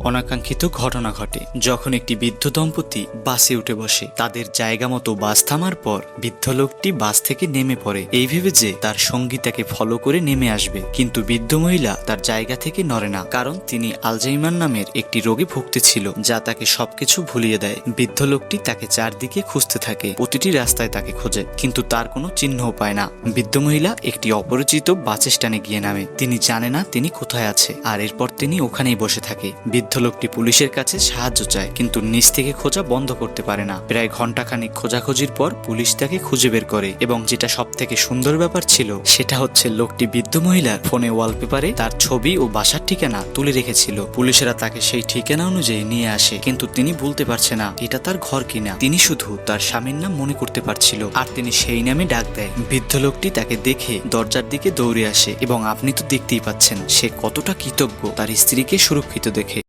অনাকাঙ্ক্ষিত ঘটনা ঘটে যখন একটি বৃদ্ধ দম্পতি বাসে উঠে বসে। তাদের জায়গা মতো বাস থামার পর বৃদ্ধ লোকটি বাস থেকে নেমে পড়ে এই ভেবে যে তার সঙ্গী তাকে ফলো করে নেমে আসবে, কিন্তু বৃদ্ধ মহিলা তার জায়গা থেকে নড়ে না, কারণ তিনি আলজাইমার নামের একটি রোগে ভুগতেছিল যা তাকে সবকিছু ভুলিয়ে দেয়। বৃদ্ধ লোকটি তাকে চারদিকে খুঁজতে থাকে, প্রতিটি রাস্তায় তাকে খোঁজে, কিন্তু তার কোনো চিহ্নও পায় না। বৃদ্ধ মহিলা একটি অপরিচিত বাস স্ট্যান্ডে গিয়ে নামে। তিনি জানে না তিনি কোথায় আছে, আর এরপর তিনি ওখানেই বসে থাকে। বৃদ্ধ লোকটি পুলিশের কাছে সাহায্য চায়, কিন্তু নিচ থেকে খোঁজা বন্ধ করতে পারে না। প্রায় ঘন্টাখানিক খোঁজাখুঁজির পর পুলিশ তাকে খুঁজে বের করে, এবং যেটা সব থেকে সুন্দর ব্যাপার ছিল সেটা হচ্ছে লোকটি বৃদ্ধ মহিলার ফোনে ওয়ালপেপারে তার ছবি ও বাসার ঠিকানা তুলে রেখেছিল। পুলিশেরা তাকে সেই ঠিকানা অনুযায়ী নিয়ে আসে, কিন্তু তিনি বলতে পারছে না এটা তার ঘর কিনা। তিনি শুধু তার স্বামীর নাম মনে করতে পারছিল, আর তিনি সেই নামে ডাক দেয়। বৃদ্ধ লোকটি তাকে দেখে দরজার দিকে দৌড়ে আসে, এবং আপনি তো দেখতেই পাচ্ছেন সে কতটা কৃতজ্ঞ তার স্ত্রীকে সুরক্ষিত দেখে।